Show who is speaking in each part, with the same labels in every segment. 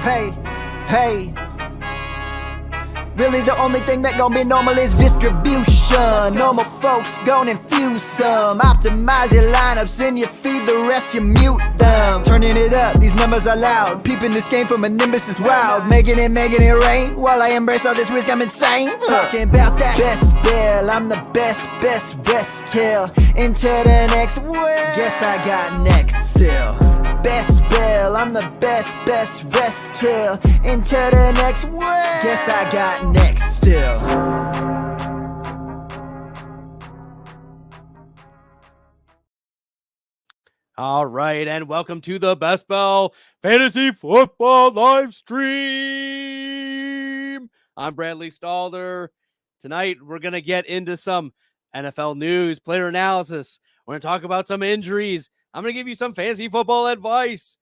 Speaker 1: Hey, hey. Really the only thing that gon' be normal is distribution. Normal folks gon' infuse some. Optimize your lineups and you feed the rest, you mute them. Turning it up, these numbers are loud. Peeping this game from a nimbus is wild. Making it rain. While I embrace all this risk, I'm insane. Talking about that best bill, I'm the best rest till into the next world. Guess I got next still. Best bill, I'm the best rest till into the next world. Guess I got next still.
Speaker 2: All right, and welcome to the Best Bell Fantasy Football live stream. I'm Bradley Stalder. Tonight, we're going to get into some NFL news, player analysis. We're going to talk about some injuries. I'm going to give you some fantasy football advice.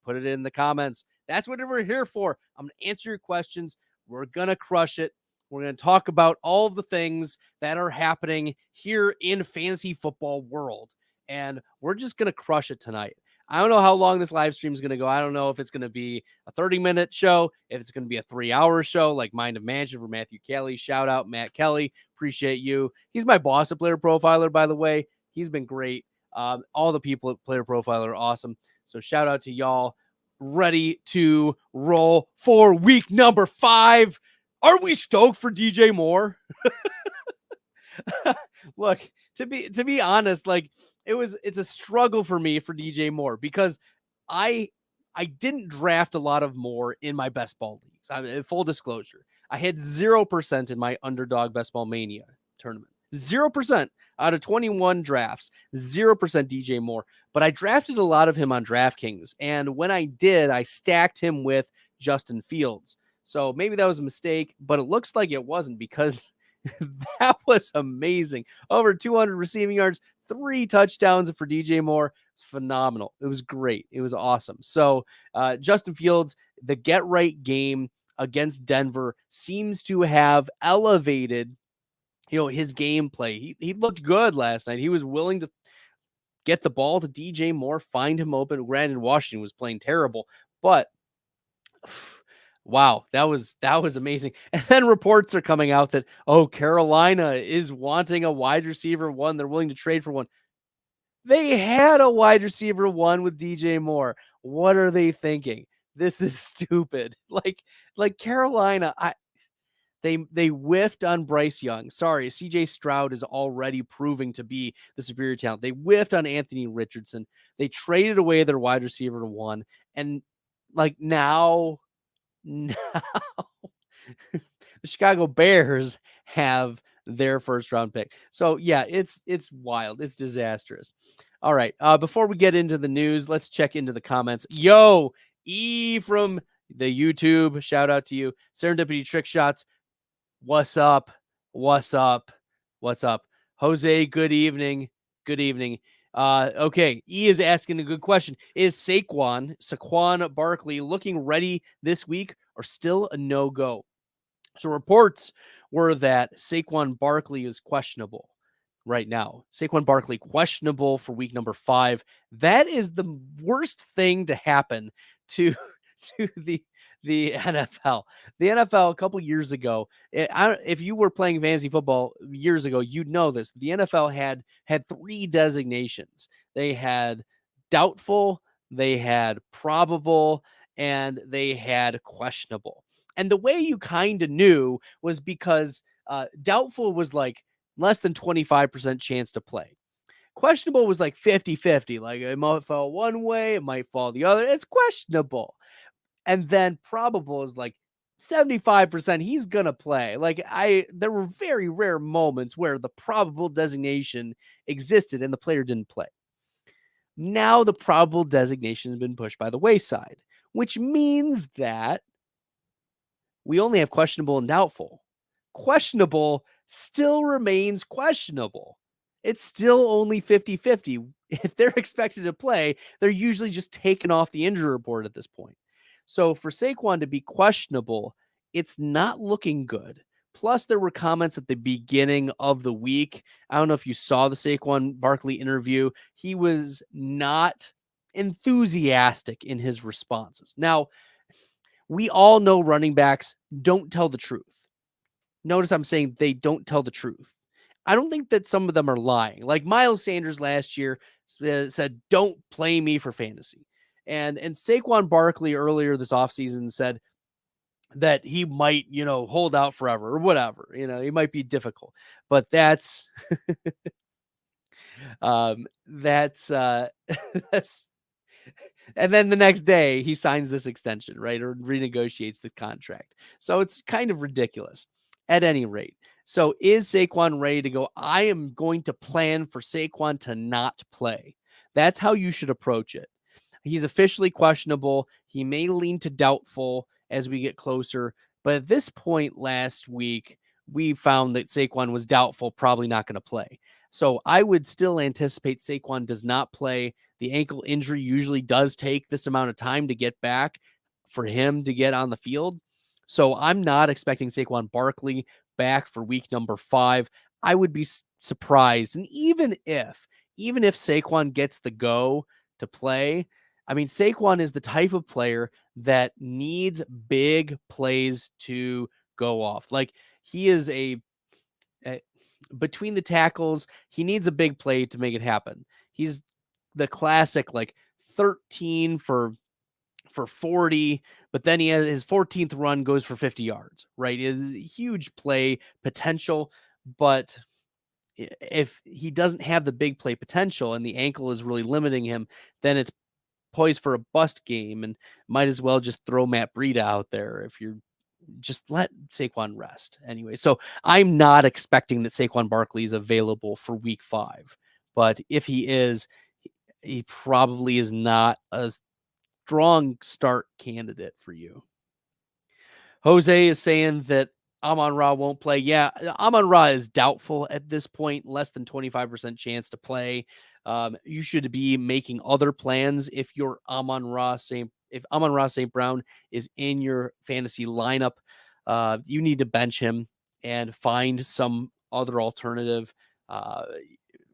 Speaker 2: Put it in the comments. That's what we're here for. I'm going to answer your questions. We're going to crush it. We're going to talk about all of the things that are happening here in fantasy football world. And we're just going to crush it tonight. I don't know how long this live stream is going to go. I don't know if it's going to be a 30-minute show, if it's going to be a 3-hour show like Mind of Mansion for Matthew Kelly. Shout out Matt Kelly. Appreciate you. He's my boss at Player Profiler, by the way. He's been great. All the people at Player Profiler are awesome. So shout out to y'all. Ready to roll for week number 5. Are we stoked for DJ Moore? Look, to be honest, like it's a struggle for me for DJ Moore because I didn't draft a lot of Moore in my best ball leagues. Full disclosure, I had 0% in my Underdog Best Ball Mania tournament. 0% out of 21 drafts, 0% DJ Moore. But I drafted a lot of him on DraftKings. And when I did, I stacked him with Justin Fields. So maybe that was a mistake, but it looks like it wasn't because that was amazing. Over 200 receiving yards, 3 touchdowns for DJ Moore. It's phenomenal. It was great. It was awesome. So Justin Fields, the get right game against Denver seems to have elevated his gameplay. He looked good last night. He was willing to get the ball to DJ Moore, find him open. Granted, Washington was playing terrible, but wow, that was amazing. And then reports are coming out that, Carolina is wanting a wide receiver 1. They're willing to trade for one. They had a wide receiver 1 with DJ Moore. What are they thinking? This is stupid. Like Carolina, They whiffed on Bryce Young. Sorry, CJ Stroud is already proving to be the superior talent. They whiffed on Anthony Richardson. They traded away their wide receiver 1. And now the Chicago Bears have their first round pick. So yeah, it's wild. It's disastrous. All right. Before we get into the news, let's check into the comments. Yo, E from the YouTube. Shout out to you. Serendipity Trick Shots. What's up? Jose, good evening. Okay, E is asking a good question. Is Saquon Barkley looking ready this week or still a no-go? So reports were that Saquon Barkley is questionable right now. Saquon Barkley questionable for week number 5. That is the worst thing to happen to the NFL. The NFL a couple years ago, if you were playing fantasy football years ago, you'd know this. The NFL had 3 designations. They had doubtful, they had probable, and they had questionable. And the way you kind of knew was because doubtful was like less than 25% chance to play. Questionable was like 50-50. Like it might fall one way, it might fall the other. It's questionable. And then probable is like 75% he's going to play. There were very rare moments where the probable designation existed and the player didn't play. Now the probable designation has been pushed by the wayside, which means that we only have questionable and doubtful. Questionable still remains questionable. It's still only 50-50. If they're expected to play, they're usually just taken off the injury report at this point. So for Saquon to be questionable, it's not looking good. Plus, there were comments at the beginning of the week. I don't know if you saw the Saquon Barkley interview. He was not enthusiastic in his responses. Now, We all know running backs don't tell the truth. Notice I'm saying they don't tell the truth. I don't think that some of them are lying. Like Miles Sanders last year said, "Don't play me for fantasy." And Saquon Barkley earlier this offseason said that he might, hold out forever or whatever. He might be difficult. But that's that's that's and then the next day he signs this extension, right? Or renegotiates the contract. So it's kind of ridiculous at any rate. So is Saquon ready to go? I am going to plan for Saquon to not play. That's how you should approach it. He's officially questionable. He may lean to doubtful as we get closer. But at this point last week, we found that Saquon was doubtful, probably not going to play. So I would still anticipate Saquon does not play. The ankle injury usually does take this amount of time to get back for him to get on the field. So I'm not expecting Saquon Barkley back for week number 5. I would be surprised. And even if Saquon gets the go to play, I mean, Saquon is the type of player that needs big plays to go off. Like he is between the tackles, he needs a big play to make it happen. He's the classic, like 13 for 40, but then he has his 14th run goes for 50 yards, right? It's huge play potential, but if he doesn't have the big play potential and the ankle is really limiting him, then it's poised for a bust game, and might as well just throw Matt Breida out there if you're just let Saquon rest anyway. So I'm not expecting that Saquon Barkley is available for week 5, but if he is, he probably is not a strong start candidate for you. Jose is saying that Amon-Ra won't play. Yeah, Amon-Ra is doubtful at this point, less than 25% chance to play. You should be making other plans if your Amon-Ra St. Brown is in your fantasy lineup. You need to bench him and find some other alternative.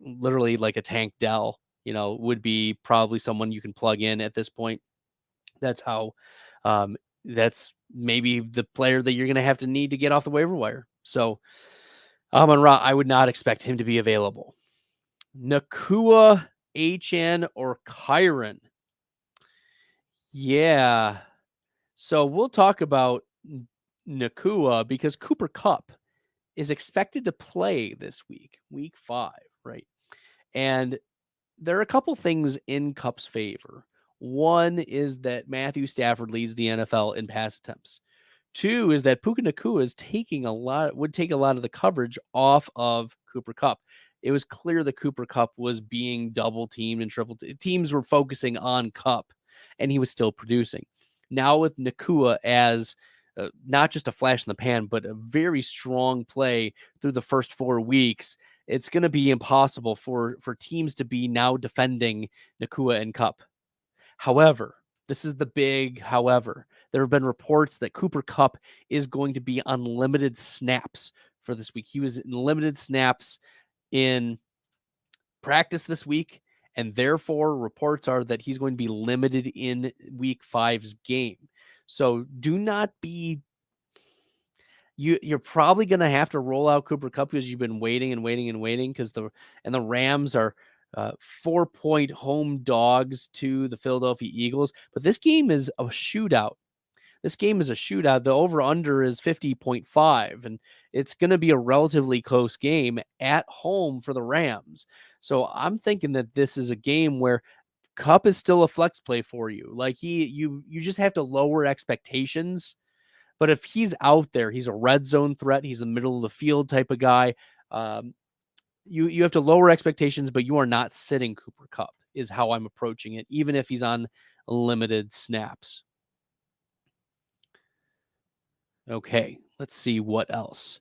Speaker 2: Literally like a Tank Dell, would be probably someone you can plug in at this point. That's how that's maybe the player that you're going to have to need to get off the waiver wire. So Amon-Ra, I would not expect him to be available. Nakua, HN, or Kyron. Yeah. So we'll talk about Nakua because Cooper Kupp is expected to play this week, week 5, right? And there are a couple things in Kupp's favor. One is that Matthew Stafford leads the NFL in pass attempts. 2 is that Puka Nakua would take a lot of the coverage off of Cooper Kupp. It was clear that Cooper Kupp was being double teamed and triple teams were focusing on Kupp, and he was still producing. Now with Nakua as not just a flash in the pan, but a very strong play through the first 4 weeks, it's going to be impossible for teams to be now defending Nakua and Kupp. However, this is the big however. There have been reports that Cooper Kupp is going to be on limited snaps for this week. He was in limited snaps in practice this week, and therefore reports are that he's going to be limited in week 5's game. So do not be you're probably going to have to roll out Cooper Kupp because you've been waiting because the Rams are 4-point home dogs to the Philadelphia Eagles. But this game is a shootout. The over-under is 50.5, and it's going to be a relatively close game at home for the Rams. So I'm thinking that this is a game where Kupp is still a flex play for you. Like you just have to lower expectations. But if he's out there, he's a red zone threat. He's a middle of the field type of guy. You have to lower expectations, but you are not sitting Cooper Kupp is how I'm approaching it, even if he's on limited snaps. Okay, let's see what else.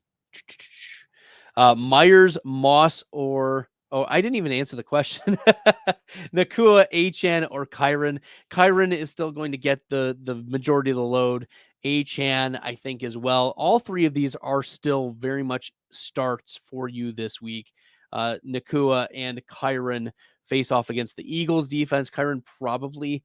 Speaker 2: Myers, Moss, or I didn't even answer the question. Nakua, HN, or Kyron. Kyron is still going to get the majority of the load. HN, I think, as well. All 3 of these are still very much starts for you this week. Nakua and Kyron face off against the Eagles defense. Kyron probably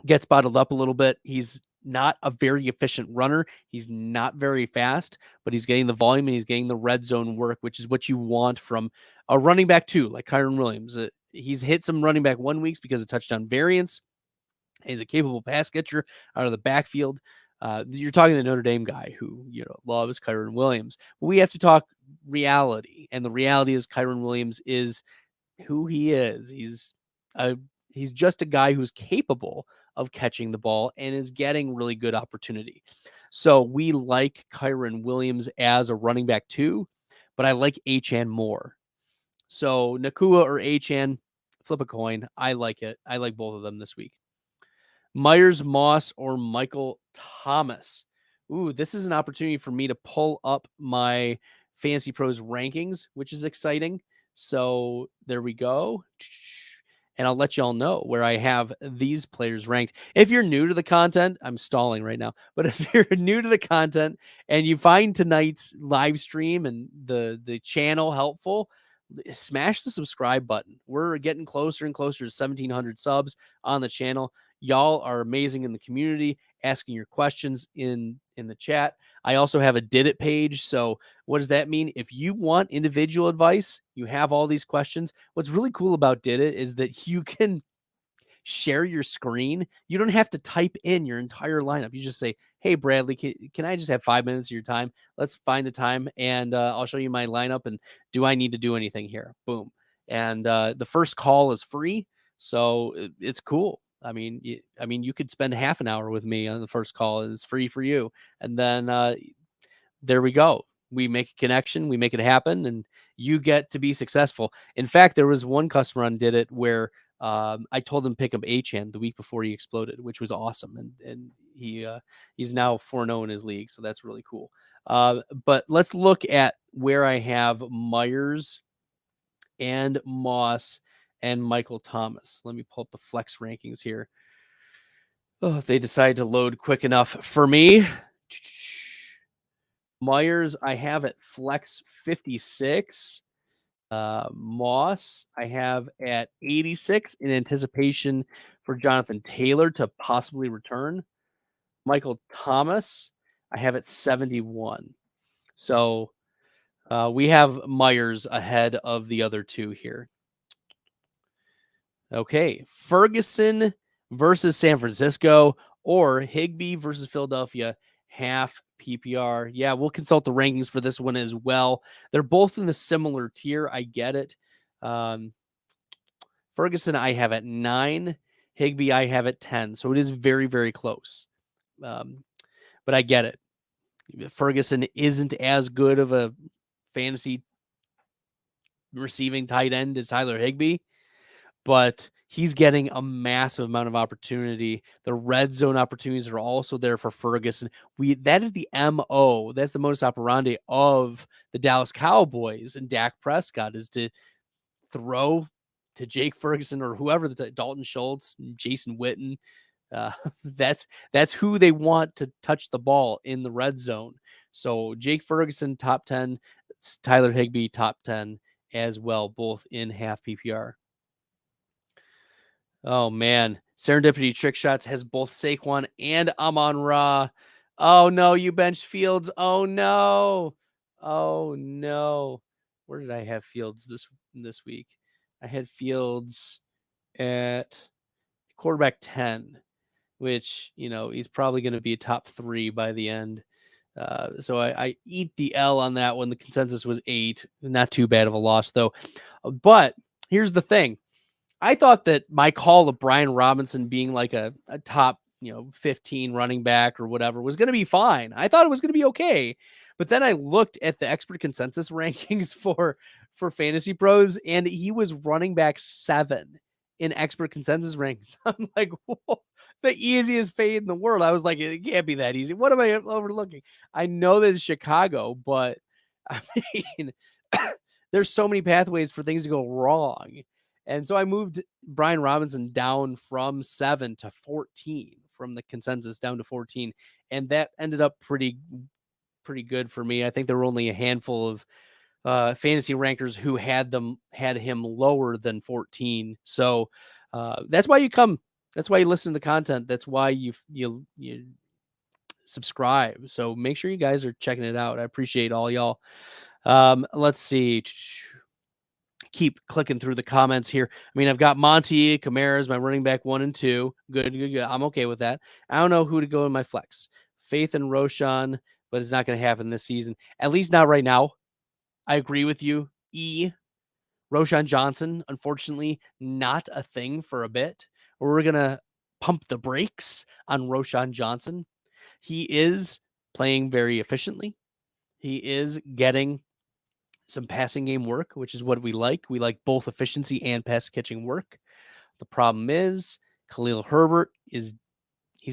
Speaker 2: gets bottled up a little bit. He's not a very efficient runner. He's not very fast, but he's getting the volume and he's getting the red zone work, which is what you want from a running back too, like Kyron Williams. He's hit some running back 1 weeks because of touchdown variance. He's a capable pass catcher out of the backfield. You're talking the Notre Dame guy who, loves Kyron Williams. But we have to talk reality, and the reality is Kyron Williams is who he is. He's just a guy who's capable of catching the ball and is getting really good opportunity. So we like Kyron Williams as a running back too, but I like Achane more. So Nakua or Achane, flip a coin. I like it. I like both of them this week. Myers, Moss, or Michael Thomas. Ooh, this is an opportunity for me to pull up my Fantasy Pros rankings, which is exciting. So there we go. And I'll let y'all know where I have these players ranked. If you're new to the content, I'm stalling right now, but if you're new to the content and you find tonight's live stream and the channel helpful, smash the subscribe button. We're getting closer and closer to 1,700 subs on the channel. Y'all are amazing in the community, asking your questions in the chat. I also have a Did It page. So what does that mean? If you want individual advice, you have all these questions. What's really cool about Did It is that you can share your screen. You don't have to type in your entire lineup. You just say, hey, Bradley, can I just have 5 minutes of your time? Let's find a time and I'll show you my lineup. And do I need to do anything here? Boom. And the first call is free. So it's cool. I mean, you could spend half an hour with me on the first call and it's free for you. And then there we go. We make a connection, we make it happen, and you get to be successful. In fact, there was one customer on Did It where I told him pick up Achane the week before he exploded, which was awesome. And he's now 4-0 in his league. So that's really cool. But let's look at where I have Myers and Moss and Michael Thomas. Let me pull up the flex rankings here. Oh, if they decide to load quick enough for me. Myers, I have at flex 56. Moss, I have at 86 in anticipation for Jonathan Taylor to possibly return. Michael Thomas, I have at 71. So we have Myers ahead of the other two here. Okay, Ferguson versus San Francisco or Higbee versus Philadelphia, half PPR. Yeah, we'll consult the rankings for this one as well. They're both in the similar tier. I get it. Ferguson, I have at 9. Higbee, I have at 10. So it is very, very close. But I get it. Ferguson isn't as good of a fantasy receiving tight end as Tyler Higbee, but he's getting a massive amount of opportunity. The red zone opportunities are also there for Ferguson. That is the MO. That's the modus operandi of the Dallas Cowboys and Dak Prescott is to throw to Jake Ferguson or whoever, Dalton Schultz, Jason Witten. That's who they want to touch the ball in the red zone. So Jake Ferguson, top 10, Tyler Higbee, top 10 as well, both in half PPR. Oh, man. Serendipity Trick Shots has both Saquon and Amon-Ra. Oh, no. You benched Fields. Oh, no. Oh, no. Where did I have Fields this week? I had Fields at quarterback 10, which, he's probably going to be a top 3 by the end. So I eat the L on that one. The consensus was 8. Not too bad of a loss, though. But here's the thing. I thought that my call of Brian Robinson being like a top, 15 running back or whatever was going to be fine. I thought it was going to be okay. But then I looked at the expert consensus rankings for Fantasy Pros, and he was running back 7 in expert consensus rankings. I'm like, whoa, the easiest fade in the world. I was like, it can't be that easy. What am I overlooking? I know that it's Chicago, but I mean, there's so many pathways for things to go wrong. And so I moved Brian Robinson down from 7 to 14, from the consensus down to 14. And that ended up pretty good for me. I think there were only a handful of fantasy rankers who had him lower than 14. So that's why you listen to the content. That's why you subscribe. So make sure you guys are checking it out. I appreciate all y'all. Let's see. Keep clicking through the comments here. I mean, I've got Monty Kamara as my running back 1 and 2. Good. I'm okay with that. I don't know who to go in my flex. Faith in Roshan, but it's not going to happen this season. At least not right now. I agree with you. Roshan Johnson, unfortunately, not a thing for a bit. We're going to pump the brakes on Roshan Johnson. He is playing very efficiently. He is getting some passing game work, which is what we like. We like both efficiency and pass catching work. The problem is Khalil Herbert he's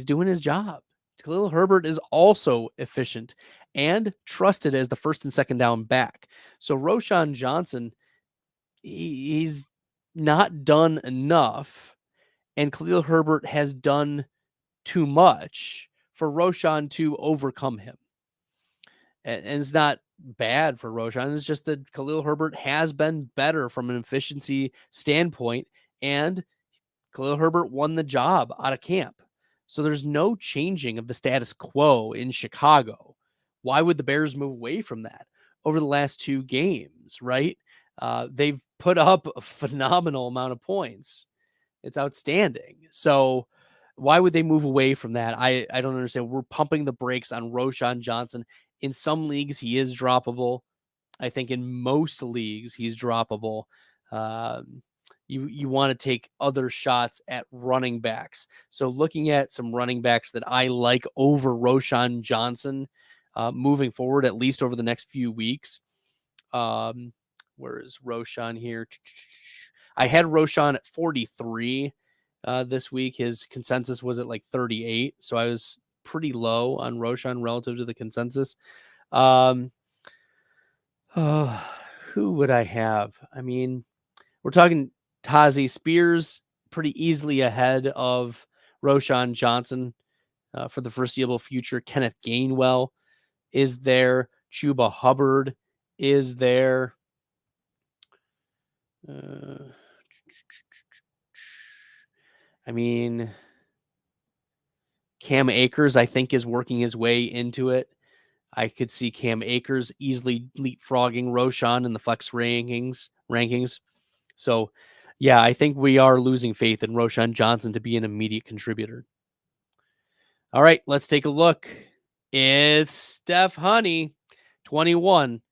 Speaker 2: doing his job. Khalil Herbert is also efficient and trusted as the first and second down back. So Roshan Johnson, he's not done enough, and Khalil Herbert has done too much for Roshan to overcome him. And it's not bad for Roshan. It's just that Khalil Herbert has been better from an efficiency standpoint, and Khalil Herbert won the job out of camp. So there's no changing of the status quo in Chicago. Why would the Bears move away from that over the last 2 games, right? They've put up a phenomenal amount of points. It's outstanding. So why would they move away from that? I don't understand. We're pumping the brakes on Roshan Johnson. In some leagues, he is droppable. I think in most leagues, he's droppable. You want to take other shots at running backs. So looking at some running backs that I like over Roshan Johnson moving forward, at least over the next few weeks. Where is Roshan here? I had Roshan at 43 this week. His consensus was at like 38. So I was pretty low on Roshan relative to the consensus. Who would I have? I mean, we're talking Tazi Spears pretty easily ahead of Roshan Johnson for the foreseeable future. Kenneth Gainwell is there. Chuba Hubbard is there. I mean, Cam Akers, I think, is working his way into it. I could see Cam Akers easily leapfrogging Roshan in the flex rankings. So, yeah, I think we are losing faith in Roshan Johnson to be an immediate contributor. All right, let's take a look. It's Steph Honey, 21.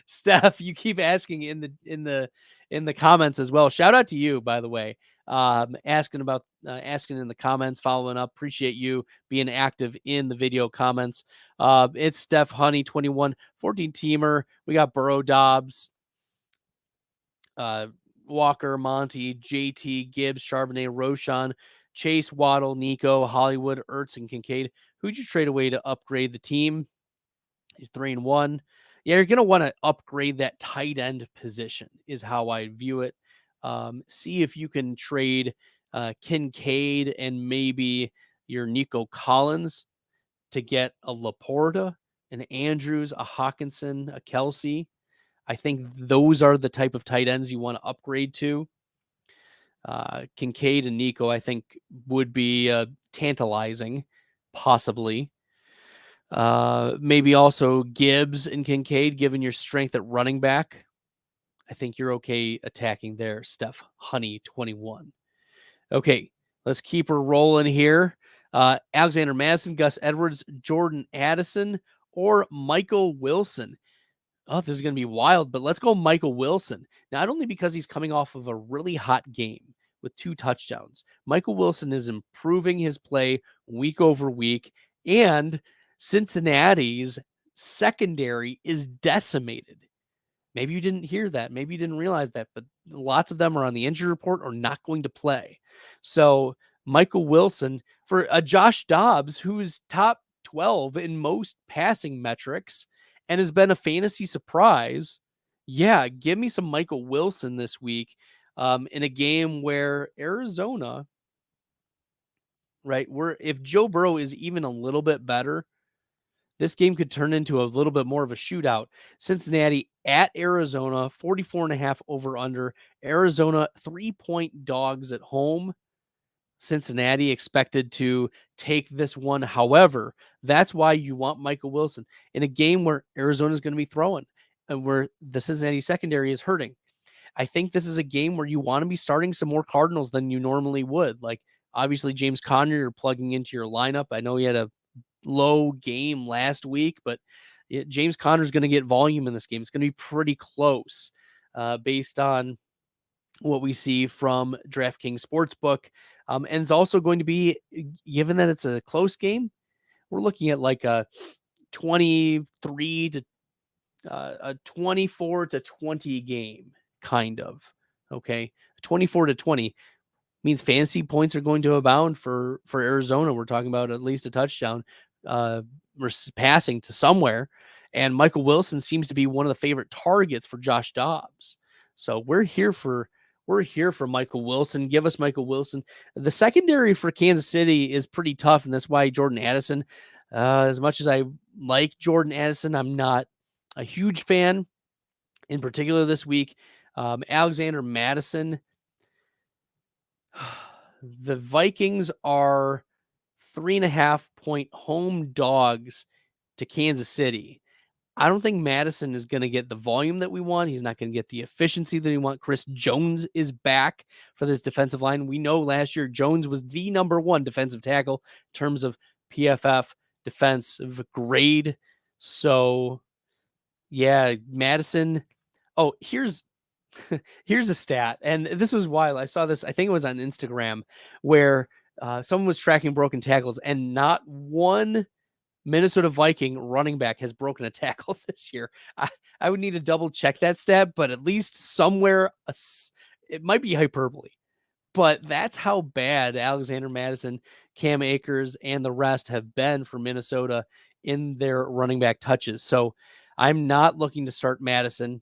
Speaker 2: Steph, you keep asking in the comments as well. Shout out to you, by the way. Asking in the comments, following up. Appreciate you being active in the video comments. It's Steph Honey, 21, 14 teamer. We got Burrow, Dobbs, Walker, Monty, JT, Gibbs, Charbonnet, Roshan, Chase, Waddle, Nico, Hollywood, Ertz, and Kincaid. Who'd you trade away to upgrade the team? 3-1. Yeah, you're going to want to upgrade that tight end position is how I view it. See if you can trade Kincaid and maybe your Nico Collins to get a Laporta, an Andrews, a Hawkinson, a Kelsey. I think those are the type of tight ends you want to upgrade to. Kincaid and Nico, I think, would be tantalizing, possibly. Maybe also Gibbs and Kincaid, given your strength at running back. I think you're okay attacking there, Steph Honey, 21. Okay, let's keep her rolling here. Alexander Madison, Gus Edwards, Jordan Addison, or Michael Wilson. Oh, this is going to be wild, but let's go Michael Wilson. Not only because he's coming off of a really hot game with 2 touchdowns. Michael Wilson is improving his play week over week, and Cincinnati's secondary is decimated. Maybe you didn't hear that. Maybe you didn't realize that, but lots of them are on the injury report or not going to play. So Michael Wilson for a Josh Dobbs, who's top 12 in most passing metrics and has been a fantasy surprise. Yeah, give me some Michael Wilson this week in a game where Arizona, right, where if Joe Burrow is even a little bit better, this game could turn into a little bit more of a shootout. Cincinnati at Arizona, 44.5 over under. Arizona 3-point dogs at home. Cincinnati expected to take this one. However, that's why you want Michael Wilson in a game where Arizona is going to be throwing and where the Cincinnati secondary is hurting. I think this is a game where you want to be starting some more Cardinals than you normally would. Like, obviously, James Conner, you're plugging into your lineup. I know he had a low game last week, but James Conner is going to get volume in this game. It's going to be pretty close based on what we see from DraftKings Sportsbook. And it's also going to be, given that it's a close game, we're looking at like a 23 to a 24 to 20 game, kind of. Okay. 24 to 20 means fantasy points are going to abound for Arizona. We're talking about at least a touchdown passing to somewhere. And Michael Wilson seems to be one of the favorite targets for Josh Dobbs. So we're here for Michael Wilson. Give us Michael Wilson. The secondary for Kansas City is pretty tough, and that's why Jordan Addison, as much as I like Jordan Addison, I'm not a huge fan. In particular this week, Alexander Madison. The Vikings are 3.5-point home dogs to Kansas City. I don't think Madison is going to get the volume that we want. He's not going to get the efficiency that we want. Chris Jones is back for this defensive line. We know last year Jones was the number one defensive tackle in terms of PFF defensive grade. So, yeah, Madison. Oh, here's a stat. And this was wild. I saw this, I think it was on Instagram, where someone was tracking broken tackles, and not one Minnesota Viking running back has broken a tackle this year. I would need to double check that stat, but at least somewhere, it might be hyperbole, but that's how bad Alexander Madison, Cam Akers, and the rest have been for Minnesota in their running back touches. So I'm not looking to start Madison.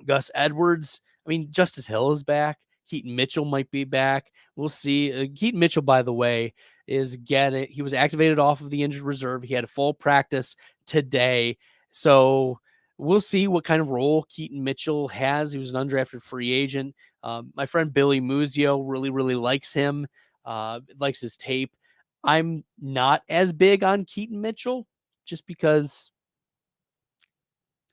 Speaker 2: Gus Edwards, I mean, Justice Hill is back. Keaton Mitchell might be back. We'll see. Keaton Mitchell, by the way, he was activated off of the injured reserve. He had a full practice today. So we'll see what kind of role Keaton Mitchell has. He was an undrafted free agent. My friend Billy Muzio really, really likes him, likes his tape. I'm not as big on Keaton Mitchell just because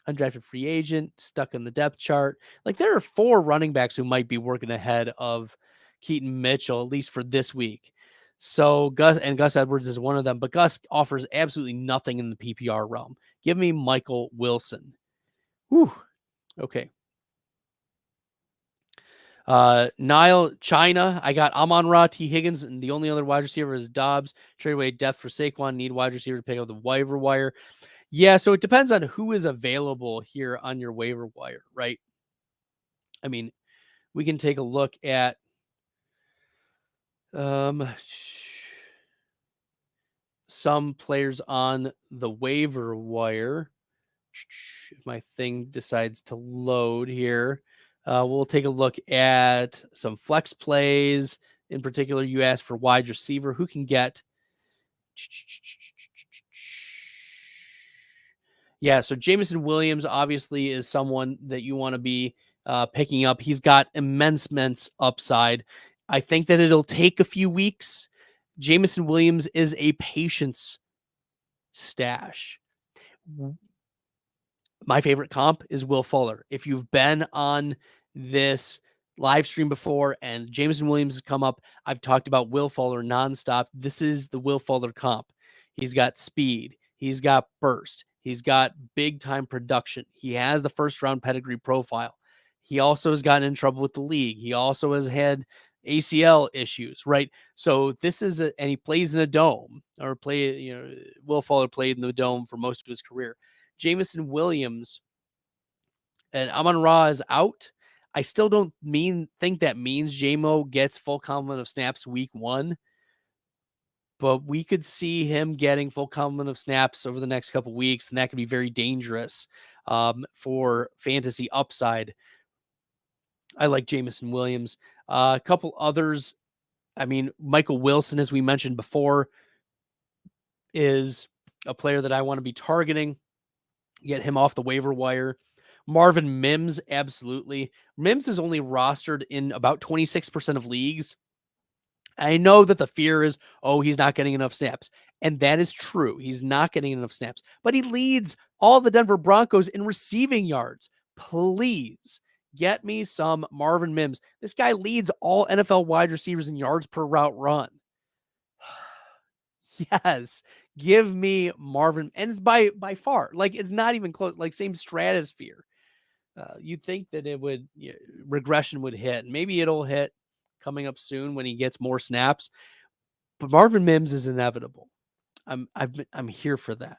Speaker 2: undrafted free agent, stuck in the depth chart. Like, there are 4 running backs who might be working ahead of Keaton Mitchell, at least for this week. So Gus Edwards is one of them, but Gus offers absolutely nothing in the PPR realm. Give me Michael Wilson. Whew. Okay. Nile China. I got Amon-Ra, T. Higgins, and the only other wide receiver is Dobbs. Trade away depth for Saquon. Need wide receiver to pick up the waiver wire. Yeah, so it depends on who is available here on your waiver wire, right? I mean, we can take a look at some players on the waiver wire. If my thing decides to load here, we'll take a look at some flex plays. In particular, you asked for wide receiver. Who can get? Yeah, so Jameson Williams obviously is someone that you want to be picking up. He's got immense upside. I think that it'll take a few weeks. Jameson Williams is a patience stash. My favorite comp is Will Fuller. If you've been on this live stream before and Jameson Williams has come up, I've talked about Will Fuller nonstop. This is the Will Fuller comp. He's got speed. He's got burst. He's got big time production. He has the first round pedigree profile. He also has gotten in trouble with the league. He also has had ACL issues, right? So this is and he plays in a dome, or Will Fuller played in the dome for most of his career. Jameson Williams and Amon-Ra is out. I still don't think that means JMO gets full complement of snaps week 1, but we could see him getting full complement of snaps over the next couple weeks, and that could be very dangerous for fantasy upside. I like Jameson Williams. A couple others. I mean, Michael Wilson, as we mentioned before, is a player that I want to be targeting. Get him off the waiver wire. Marvin Mims, absolutely. Mims is only rostered in about 26% of leagues. I know that the fear is, oh, he's not getting enough snaps. And that is true. He's not getting enough snaps, but he leads all the Denver Broncos in receiving yards. Please get me some Marvin Mims. This guy leads all NFL wide receivers in yards per route run. Yes, give me Marvin. And it's by far, like, it's not even close, like same stratosphere. You'd think that it would, regression would hit. Maybe it'll hit coming up soon when he gets more snaps. But Marvin Mims is inevitable. I'm here for that.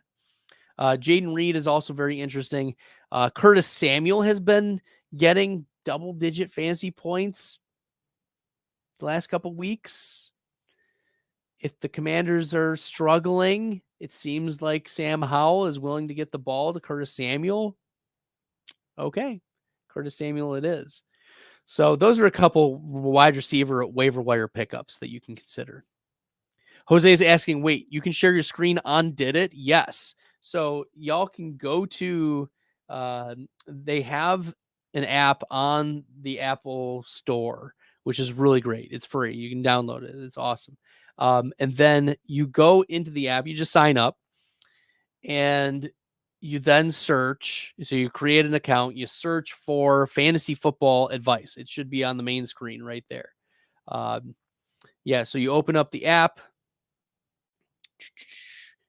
Speaker 2: Jaden Reed is also very interesting. Curtis Samuel has been getting double-digit fantasy points the last couple weeks. If the Commanders are struggling, it seems like Sam Howell is willing to get the ball to Curtis Samuel. Okay, Curtis Samuel it is. So those are a couple wide receiver waiver wire pickups that you can consider. Jose is asking, wait, you can share your screen on Did It? Yes. So y'all can go to, they have an app on the Apple Store, which is really great. It's free. You can download it. It's awesome. And then you go into the app, you just sign up, and you then search. So you create an account, you search for fantasy football advice. It should be on the main screen right there. So you open up the app.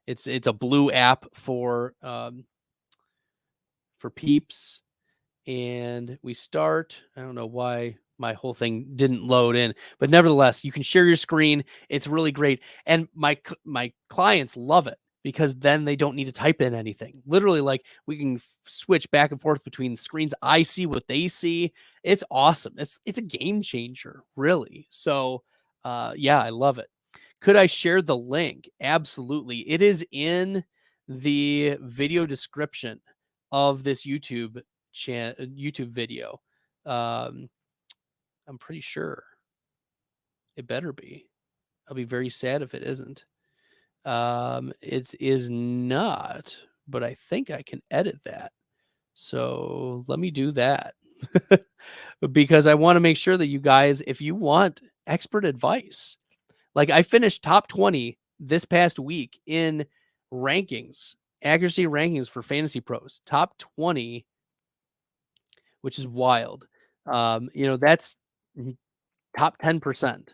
Speaker 2: It's a blue app for Peeps, and we start. I don't know why my whole thing didn't load in, but nevertheless, you can share your screen. It's really great, and my clients love it because then they don't need to type in anything. Literally, like, we can switch back and forth between the screens. I see what they see. It's awesome. It's a game changer, really. So, I love it. Could I share the link? Absolutely. It is in the video description of this YouTube video. I'm pretty sure it better be. I'll be very sad if it isn't. It is not, but I think I can edit that. So let me do that because I want to make sure that you guys, if you want expert advice, like, I finished top 20 this past week in rankings, accuracy rankings for fantasy pros, top 20, which is wild. That's top 10%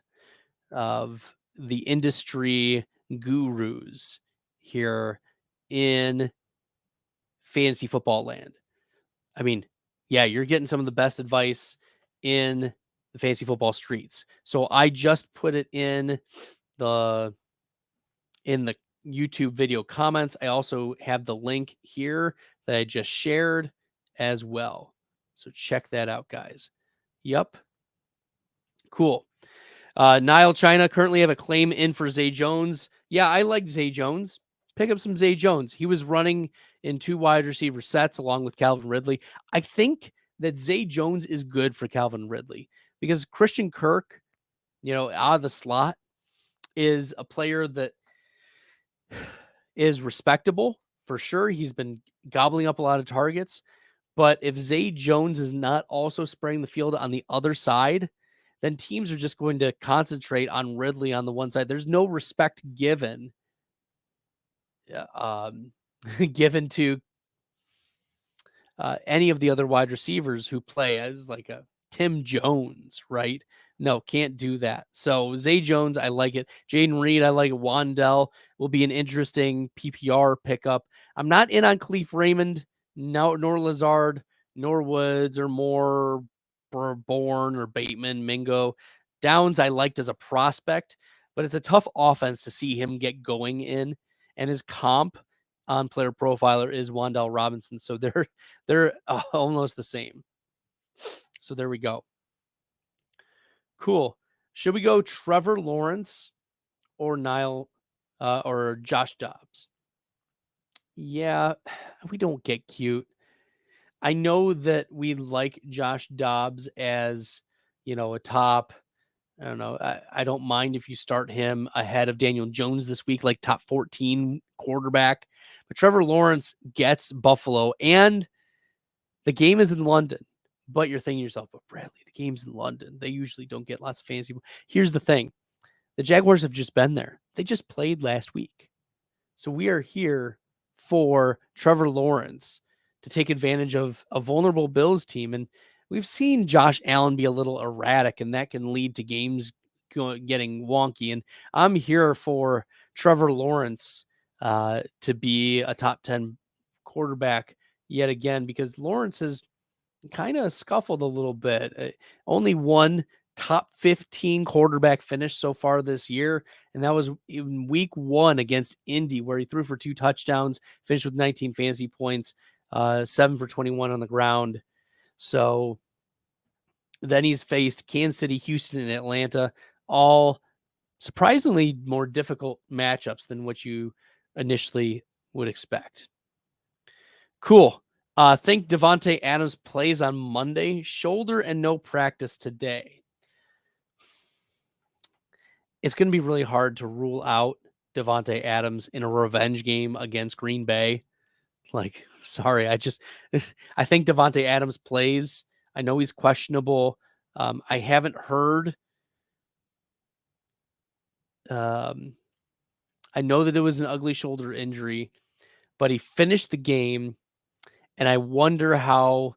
Speaker 2: of the industry gurus here in fantasy football land. I mean, yeah, you're getting some of the best advice in the fantasy football streets. So I just put it in the YouTube video comments. I also have the link here that I just shared as well. So check that out, guys. Yep. Cool. Nile China currently have a claim in for Zay Jones. Yeah, I like Zay Jones. Pick up some Zay Jones. He was running in 2 wide receiver sets along with Calvin Ridley. I think that Zay Jones is good for Calvin Ridley because Christian Kirk, out of the slot, is a player that is respectable for sure. He's been gobbling up a lot of targets, but if Zay Jones is not also spraying the field on the other side, then teams are just going to concentrate on Ridley on the one side. There's no respect given given to any of the other wide receivers who play as like a Tim Jones, right? No, can't do that. So Zay Jones, I like it. Jaden Reed, I like it. Wandell will be an interesting PPR pickup. I'm not in on Khalif Raymond, nor Lazard, nor Woods, or Moore, or Bourne, or Bateman, Mingo. Downs I liked as a prospect, but it's a tough offense to see him get going in. And his comp on Player Profiler is Wandell Robinson. So they're almost the same. So there we go. Cool. Should we go Trevor Lawrence or or Josh Dobbs? Yeah, we don't get cute. I know that we like Josh Dobbs as, a top. I don't know. I don't mind if you start him ahead of Daniel Jones this week, like top 14 quarterback. But Trevor Lawrence gets Buffalo, and the game is in London. But you're thinking to yourself, but Bradley, the game's in London. They usually don't get lots of fantasy. Here's the thing. The Jaguars have just been there. They just played last week. So we are here for Trevor Lawrence to take advantage of a vulnerable Bills team. And we've seen Josh Allen be a little erratic, and that can lead to games getting wonky. And I'm here for Trevor Lawrence to be a top 10 quarterback yet again, because Lawrence has kind of scuffled a little bit. Only one top 15 quarterback finish so far this year, and that was in week 1 against Indy, where he threw for 2 touchdowns, finished with 19 fantasy points, 7 for 21 on the ground. So then he's faced Kansas City, Houston, and Atlanta, all surprisingly more difficult matchups than what you initially would expect. Cool. Think Devontae Adams plays on Monday, shoulder and no practice today. It's going to be really hard to rule out Devontae Adams in a revenge game against Green Bay. Like, sorry, I think Devontae Adams plays. I know he's questionable. I haven't heard. I know that it was an ugly shoulder injury, but he finished the game, and I wonder how.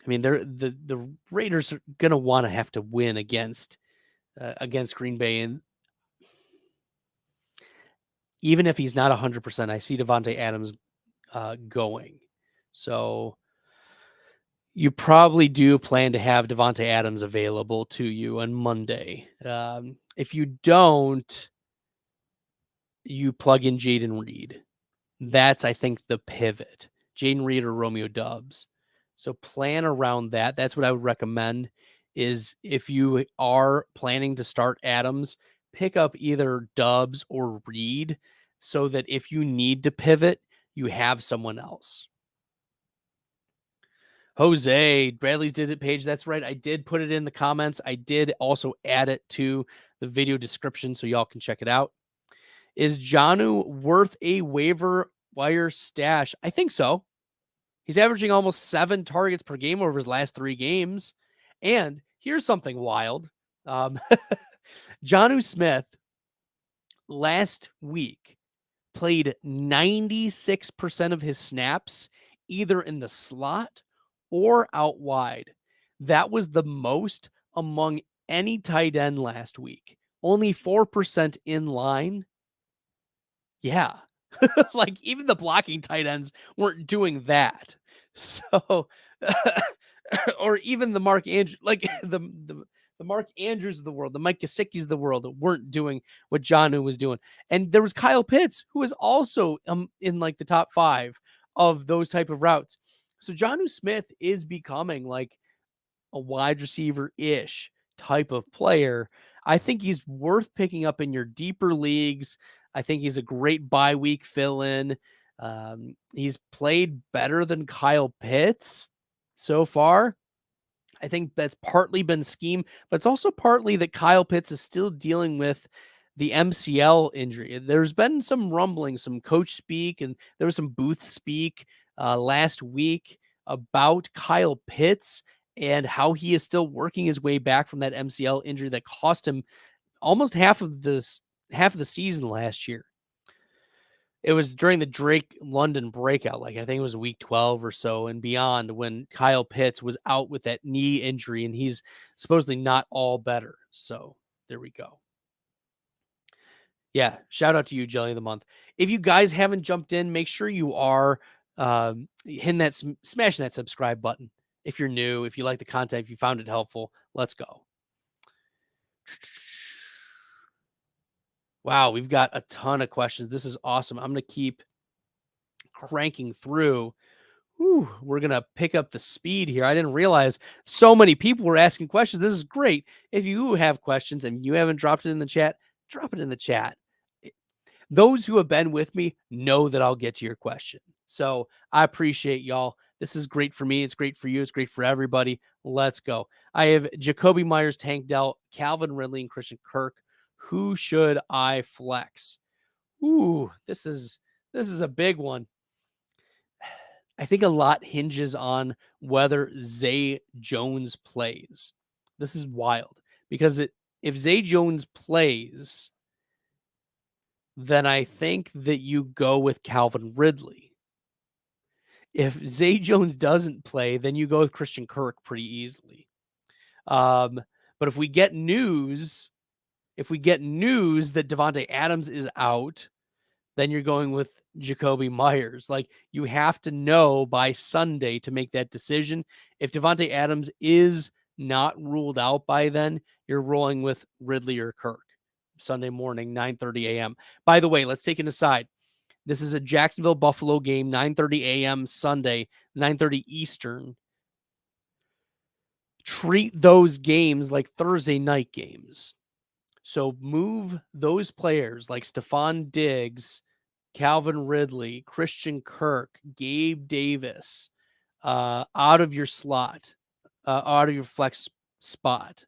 Speaker 2: I mean, the Raiders are going to want to have to win against Green Bay, and even if he's not 100%, I see Devontae Adams going. So you probably do plan to have Devontae Adams available to you on Monday. If you don't, you plug in Jaden Reed. That's, I think, the pivot. Jaden Reed or Romeo Doubs. So plan around that. That's what I would recommend, is if you are planning to start Adams, pick up either Doubs or Reed, so that if you need to pivot, you have someone else. Jose, Bradley's Did It page. That's right. I did put it in the comments. I did also add it to the video description so y'all can check it out. Is Jonnu worth a waiver wire stash? I think so. He's averaging almost 7 targets per game over his last 3 games. And here's something wild. Jonnu Smith last week played 96% of his snaps either in the slot or out wide. That was the most among any tight end last week. Only 4% in line. Yeah. Like, even the blocking tight ends weren't doing that. So, or even the Mark Andrews, like the Mark Andrews of the world, the Mike Gesicki's of the world weren't doing what Jonnu was doing. And there was Kyle Pitts, who was also in like the top 5 of those type of routes. So Jonnu Smith is becoming like a wide receiver-ish type of player. I think he's worth picking up in your deeper leagues. I think he's a great bye week fill-in. He's played better than Kyle Pitts so far. I think that's partly been scheme, but it's also partly that Kyle Pitts is still dealing with the MCL injury. There's been some rumbling, some coach speak, and there was some booth speak last week about Kyle Pitts and how he is still working his way back from that MCL injury that cost him almost half of the season last year. It was during the Drake London breakout, like I think it was week 12 or so and beyond, when Kyle Pitts was out with that knee injury, and he's supposedly not all better. So there we go. Yeah, shout out to you, Jelly of the Month. If you guys haven't jumped in, make sure you are hitting that, smashing that subscribe button. If you're new, if you like the content, if you found it helpful, let's go. Wow, we've got a ton of questions. This is awesome. I'm going to keep cranking through. Whew, we're going to pick up the speed here. I didn't realize so many people were asking questions. This is great. If you have questions and you haven't dropped it in the chat, drop it in the chat. Those who have been with me know that I'll get to your question. So I appreciate y'all. This is great for me. It's great for you. It's great for everybody. Let's go. I have Jacoby Myers, Tank Dell, Calvin Ridley, and Christian Kirk. Who should I flex? Ooh, this is a big one. I think a lot hinges on whether Zay Jones plays. This is wild because if Zay Jones plays, then I think that you go with Calvin Ridley. If Zay Jones doesn't play, then you go with Christian Kirk pretty easily. But if we get news that Devontae Adams is out, then you're going with Jacoby Myers. Like, you have to know by Sunday to make that decision. If Devontae Adams is not ruled out by then, you're rolling with Ridley or Kirk. Sunday morning, 9:30 a.m. By the way, let's take an aside. This is a Jacksonville-Buffalo game, 9:30 a.m. Sunday, 9:30 Eastern. Treat those games like Thursday night games. So move those players like Stephon Diggs, Calvin Ridley, Christian Kirk, Gabe Davis out of your slot, out of your flex spot.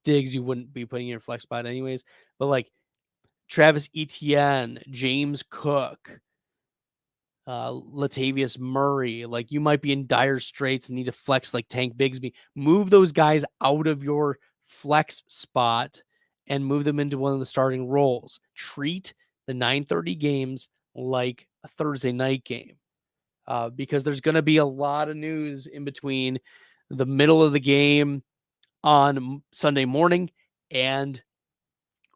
Speaker 2: Diggs, you wouldn't be putting in your flex spot anyways, but like Travis Etienne, James Cook, Latavius Murray, like you might be in dire straits and need to flex like Tank Bigsby. Move those guys out of your flex spot and move them into one of the starting roles. Treat the 9:30 games like a Thursday night game, because there's going to be a lot of news in between the middle of the game on Sunday morning and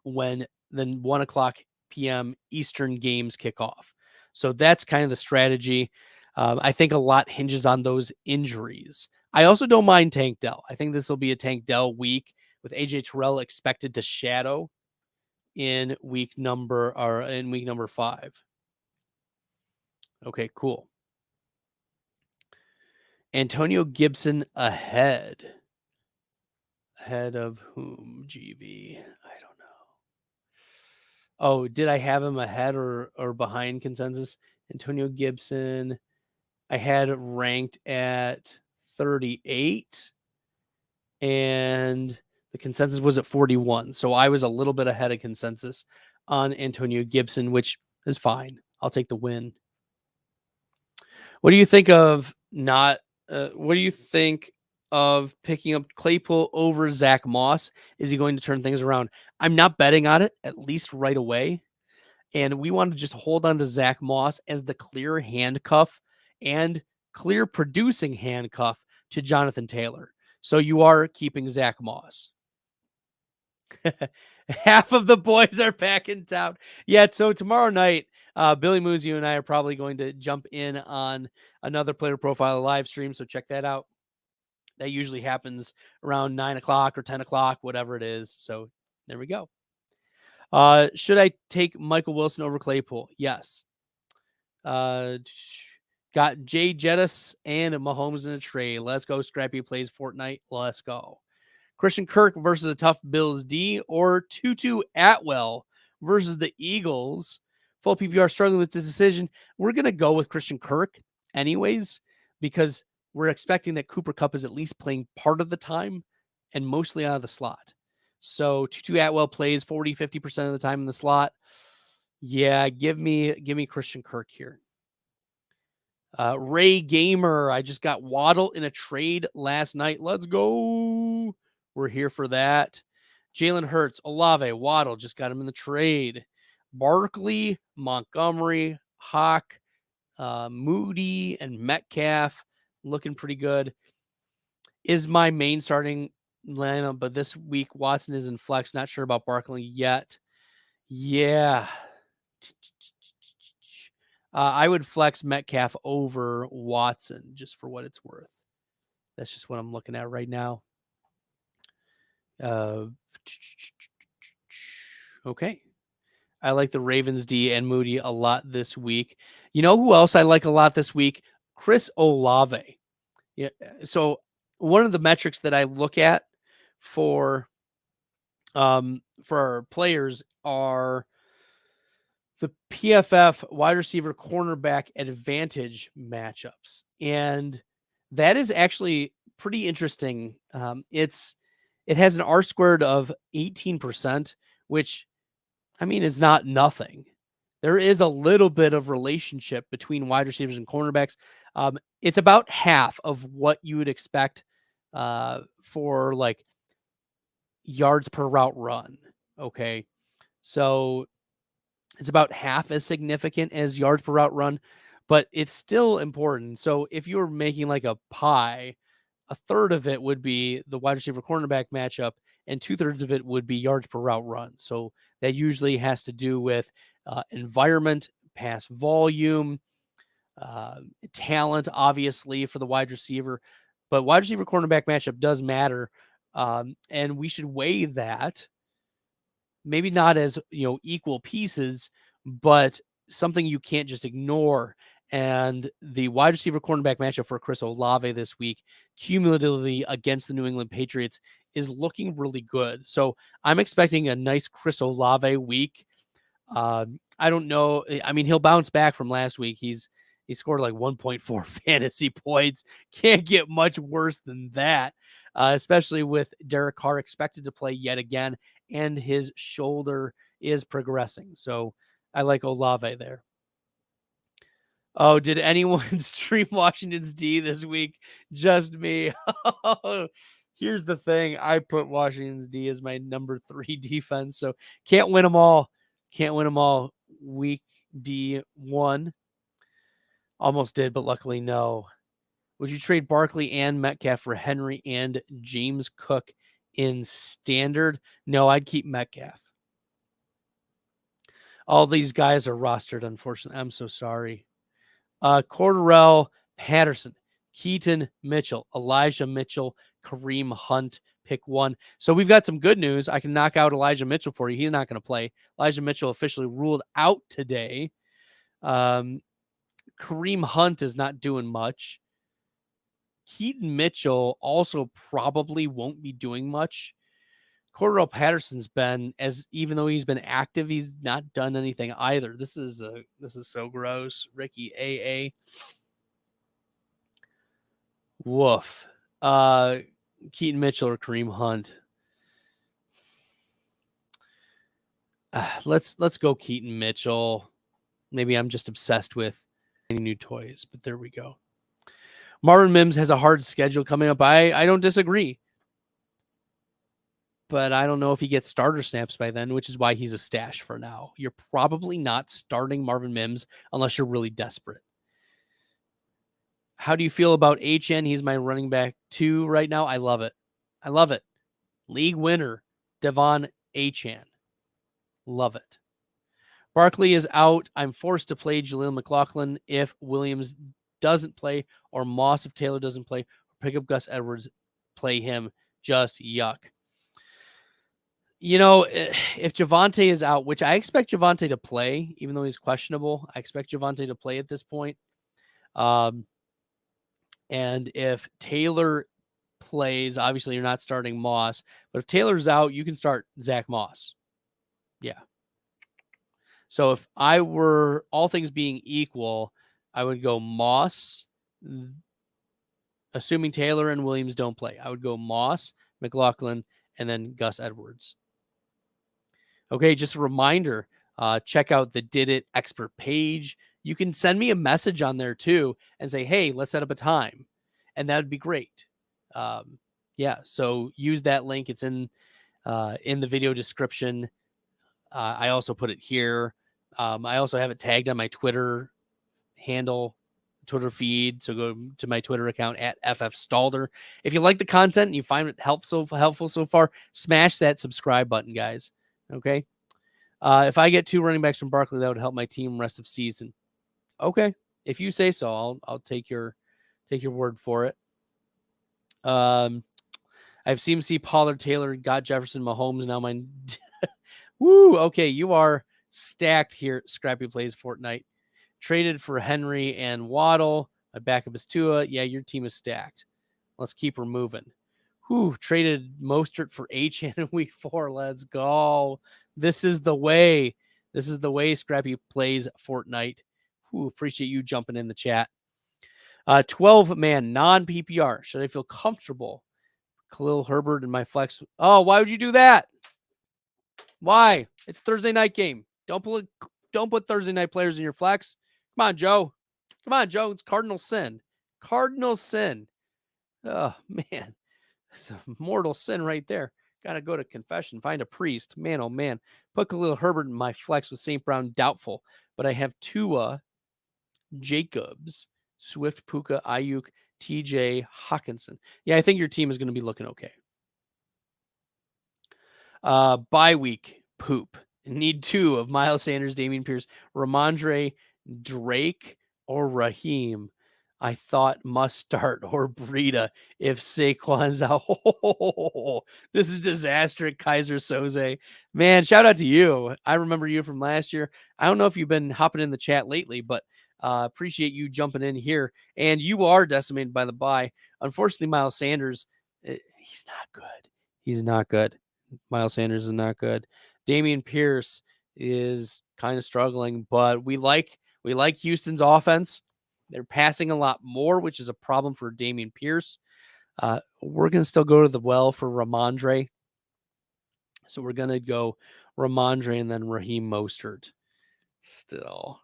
Speaker 2: when the 1:00 p.m. Eastern games kick off. So that's kind of the strategy. I think a lot hinges on those injuries. I also don't mind Tank Dell. I think this will be a Tank Dell week with AJ Terrell expected to shadow in week number 5. Okay, cool. Antonio Gibson ahead. Ahead of whom, GV? I don't know. Oh, did I have him ahead or behind consensus? Antonio Gibson, I had ranked at 38, and the consensus was at 41. So I was a little bit ahead of consensus on Antonio Gibson, which is fine. I'll take the win. What do you think of picking up Claypool over Zach Moss? Is he going to turn things around? I'm not betting on it, at least right away. And we want to just hold on to Zach Moss as the clear handcuff and clear producing handcuff to Jonathan Taylor. So you are keeping Zach Moss. Half of the boys are back in town. Yeah, so tomorrow night, Billy Moose, you and I are probably going to jump in on another player profile live stream, so check that out. That usually happens around 9 o'clock or 10 o'clock, whatever it is. So there we go. Should I take Michael Wilson over Claypool? Yes. Got Jay Jettis and Mahomes in a trade. Let's go. Scrappy plays Fortnite. Let's go. Christian Kirk versus a tough Bills D, or Tutu Atwell versus the Eagles. Full PPR struggling with this decision. We're going to go with Christian Kirk anyways, because we're expecting that Cooper Kupp is at least playing part of the time and mostly out of the slot. So Tutu Atwell plays 40-50% of the time in the slot. Yeah, give me Christian Kirk here. Ray Gamer, I just got Waddle in a trade last night. Let's go. We're here for that. Jalen Hurts, Olave, Waddle, just got him in the trade. Barkley, Montgomery, Hawk, Moody, and Metcalf looking pretty good. Is my main starting lineup, but this week Watson is in flex. Not sure about Barkley yet. Yeah. I would flex Metcalf over Watson just for what it's worth. That's just what I'm looking at right now. Okay. I like the Ravens D and Moody a lot this week. You know who else I like a lot this week? Chris Olave. Yeah. So one of the metrics that I look at for our players are the PFF wide receiver cornerback advantage matchups. And that is actually pretty interesting. It has an R squared of 18%, which, I mean, is not nothing. There is a little bit of relationship between wide receivers and cornerbacks. It's about half of what you would expect for, like, yards per route run. Okay. So it's about half as significant as yards per route run, but it's still important. So if you were making like a pie, a third of it would be the wide receiver cornerback matchup, and 2/3 of it would be yards per route run. So that usually has to do with environment, pass volume, talent, obviously, for the wide receiver. But wide receiver cornerback matchup does matter. And we should weigh that, maybe not as equal pieces, but something you can't just ignore. And the wide receiver cornerback matchup for Chris Olave this week, cumulatively against the New England Patriots, is looking really good. So I'm expecting a nice Chris Olave week. I don't know. I mean, he'll bounce back from last week. He scored like 1.4 fantasy points. Can't get much worse than that, especially with Derek Carr expected to play yet again, and his shoulder is progressing. So I like Olave there. Oh, did anyone stream Washington's D this week? Just me. Here's the thing. I put Washington's D as my number 3 defense, so can't win them all. Can't win them all. Week D1. Almost did, but luckily no. Would you trade Barkley and Metcalf for Henry and James Cook in standard? No, I'd keep Metcalf. All these guys are rostered, unfortunately. I'm so sorry. Cordarrelle Patterson, Keaton Mitchell, Elijah Mitchell, Kareem Hunt, pick 1. So we've got some good news. I can knock out Elijah Mitchell for you. He's not going to play. Elijah Mitchell officially ruled out today. Kareem Hunt is not doing much. Keaton Mitchell also probably won't be doing much. Cordarrelle Patterson's been, even though he's been active, he's not done anything either. This is so gross. Ricky AA. Woof. Keaton Mitchell or Kareem Hunt. Let's go Keaton Mitchell. Maybe I'm just obsessed with any new toys, but there we go. Marvin Mims has a hard schedule coming up. I don't disagree. But I don't know if he gets starter snaps by then, which is why he's a stash for now. You're probably not starting Marvin Mims unless you're really desperate. How do you feel about HN? He's my running back 2 right now. I love it. I love it. League winner, Devon HN. Love it. Barkley is out. I'm forced to play Jaleel McLaughlin if Williams doesn't play, or Moss if Taylor doesn't play, or pick up Gus Edwards, play him. Just yuck. If Javonte is out, which I expect Javonte to play, even though he's questionable, I expect Javonte to play at this point. And if Taylor plays, obviously you're not starting Moss, but if Taylor's out, you can start Zach Moss. Yeah. So if I were, all things being equal, I would go Moss, assuming Taylor and Williams don't play. I would go Moss, McLaughlin, and then Gus Edwards. Okay, just a reminder, check out the Did It Expert page. You can send me a message on there too and say, hey, let's set up a time. And that would be great. So use that link. It's in the video description. I also put it here. I also have it tagged on my Twitter handle, Twitter feed. So go to my Twitter account at FFStalder. If you like the content and you find it helpful so far, smash that subscribe button, guys. Okay. If I get 2 running backs from Barkley, that would help my team rest of season. Okay. If you say so, I'll take your word for it. I have CMC, Pollard, Taylor, got Jefferson, Mahomes. Now mine. Woo. Okay. You are stacked here. Scrappy Plays Fortnite. Traded for Henry and Waddle. My backup is Tua. Yeah, your team is stacked. Let's keep her moving. Traded Mostert for HN in week 4. Let's go. This is the way. This is the way Scrappy Plays Fortnite. Appreciate you jumping in the chat. 12-man non-PPR. Should I feel comfortable? Khalil Herbert in my flex. Oh, why would you do that? Why? It's a Thursday night game. Don't put Thursday night players in your flex. Come on, Joe. It's cardinal sin. Cardinal sin. Oh, man. It's a mortal sin right there. Gotta go to confession, find a priest. Man, oh man. Put Khalil Herbert in my flex with St. Brown, doubtful. But I have Tua, Jacobs, Swift, Puka, Ayuk, TJ, Hawkinson. Yeah, I think your team is going to be looking okay. Bye week, poop. Need 2 of Miles Sanders, Dameon Pierce, Ramondre, Drake, or Raheem. I thought must start or Breida if Saquon's out. This is disaster at Kaiser Soze. Man, shout out to you. I remember you from last year. I don't know if you've been hopping in the chat lately, but appreciate you jumping in here. And you are decimated by the bye. Unfortunately, Miles Sanders, he's not good. He's not good. Miles Sanders is not good. Dameon Pierce is kind of struggling, but we like Houston's offense. They're passing a lot more, which is a problem for Dameon Pierce. We're going to still go to the well for Ramondre. So we're going to go Ramondre and then Raheem Mostert still,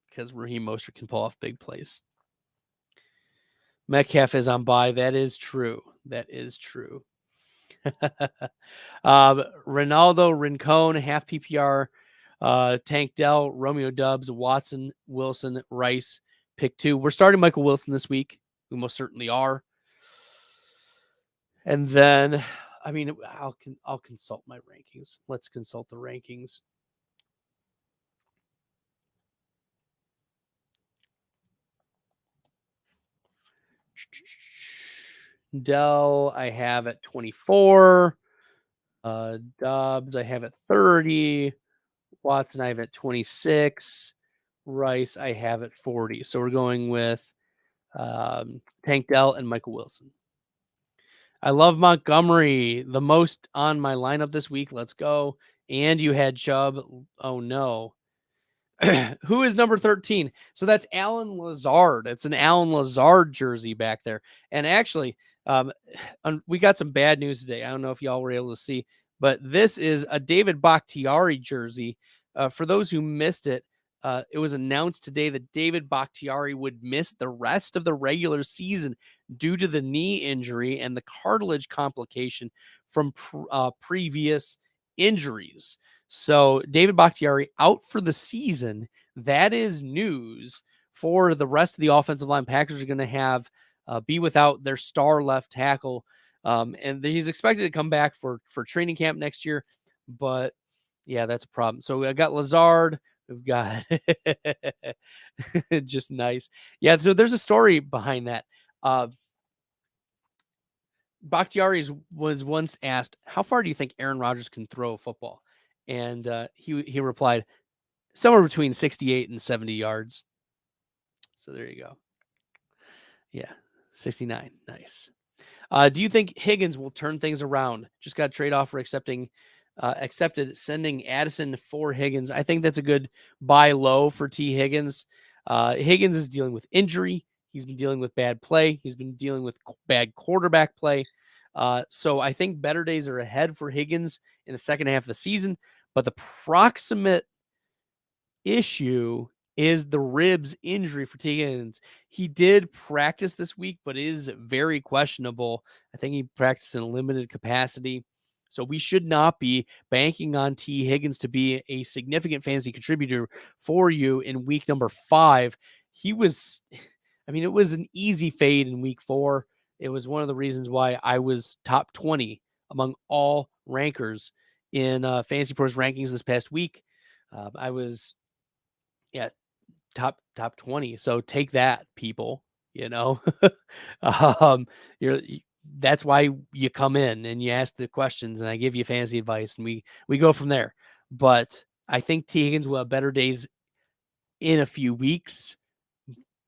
Speaker 2: because Raheem Mostert can pull off big plays. Metcalf is on bye. That is true. That is true. Ronaldo, Rincon, half PPR, Tank Dell, Romeo Dubs, Watson, Wilson, Rice, pick 2. We're starting Michael Wilson this week. We most certainly are. And then, I mean, I'll consult my rankings. Let's consult the rankings. Dell, I have at 24. Dobbs, I have at 30. Watson, I have at 26. Rice, I have at 40. So we're going with Tank Dell and Michael Wilson. I love Montgomery, the most on my lineup this week. Let's go. And you had Chubb. Oh, no. Who is number 13? So that's Alan Lazard. It's an Alan Lazard jersey back there. And actually, we got some bad news today. I don't know if y'all were able to see, but this is a David Bakhtiari jersey. For those who missed it, it was announced today that David Bakhtiari would miss the rest of the regular season due to the knee injury and the cartilage complication from previous injuries. So David Bakhtiari out for the season. That is news for the rest of the offensive line. Packers are going to have be without their star left tackle. And he's expected to come back for training camp next year. But yeah, that's a problem. So I got Lazard. We've got just nice. Yeah, so there's a story behind that. Bakhtiari was once asked, how far do you think Aaron Rodgers can throw a football? And he replied, somewhere between 68 and 70 yards. So there you go. Yeah, 69. Nice. Do you think Higgins will turn things around? Just got a trade offer accepted sending Addison for Higgins. I think that's a good buy low for T. Higgins. Higgins is dealing with injury. He's been dealing with bad play. He's been dealing with bad quarterback play. So I think better days are ahead for Higgins in the second half of the season. But the proximate issue is the ribs injury for T. Higgins. He did practice this week, but is very questionable. I think he practiced in a limited capacity. So we should not be banking on T. Higgins to be a significant fantasy contributor for you in week number 5. It was an easy fade in week 4. It was one of the reasons why I was top 20 among all rankers in Fantasy Pros rankings this past week. I was, top 20. So take that, people. That's why you come in and you ask the questions, and I give you fantasy advice, and we go from there. But I think T. Higgins will have better days in a few weeks.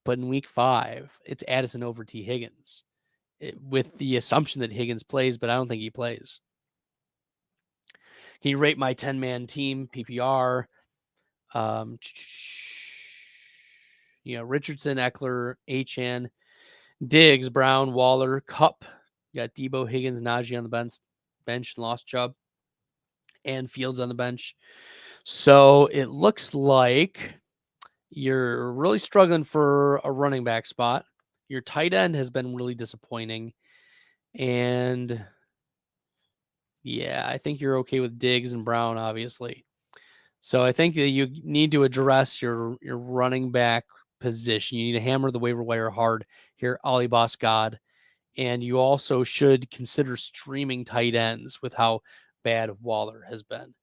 Speaker 2: But in week 5, it's Addison over T. Higgins, with the assumption that Higgins plays, but I don't think he plays. Can you rate my 10-man team PPR? Richardson, Eckler, Achane, Diggs, Brown, Waller, Kupp. You got Debo, Higgins, Najee on the bench, lost Chubb, and Fields on the bench. So it looks like you're really struggling for a running back spot. Your tight end has been really disappointing. And Yeah, I think you're okay with Diggs and Brown, obviously. So I think that you need to address your running back position. You need to hammer the waiver wire hard here, Ollie Boss God. And you also should consider streaming tight ends with how bad Waller has been.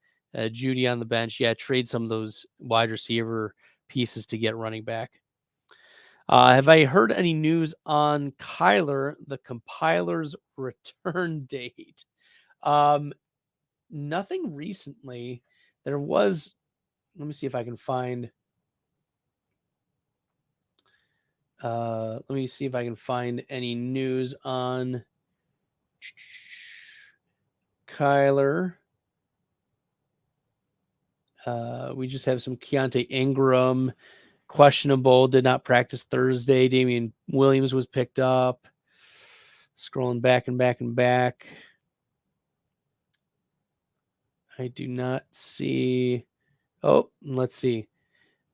Speaker 2: Judy on the bench. Yeah, trade some of those wide receiver pieces to get running back. Have I heard any news on Kyler, the compiler's return date? Nothing recently. There was, let me see if I can find. Let me see if I can find any news on Kyler. We just have some Keontae Ingram, questionable, did not practice Thursday. Damian Williams was picked up. Scrolling back and back and back. I do not see. Oh, let's see.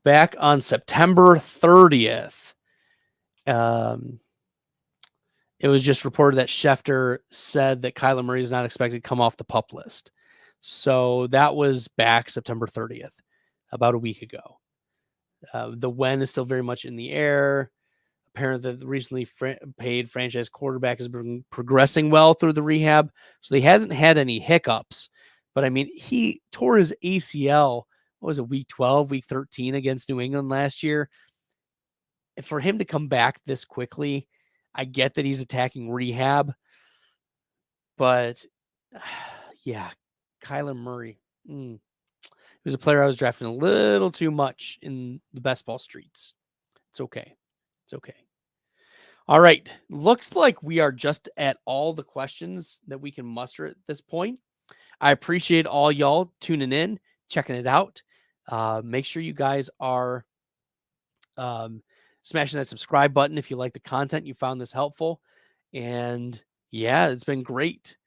Speaker 2: Back on September 30th. It was just reported that Schefter said that Kyler Murray is not expected to come off the PUP list. So that was back September 30th, about a week ago. The when is still very much in the air. Apparently, the recently paid franchise quarterback has been progressing well through the rehab, so he hasn't had any hiccups. But I mean, he tore his ACL. What was it, week 12, week 13 against New England last year? For him to come back this quickly, I get that he's attacking rehab, but yeah, Kyler Murray. He was a player I was drafting a little too much in the best ball streets. It's okay. It's okay. All right. Looks like we are just at all the questions that we can muster at this point. I appreciate all y'all tuning in, checking it out. Make sure you guys are smashing that subscribe button if you like the content, you found this helpful. And yeah, it's been great.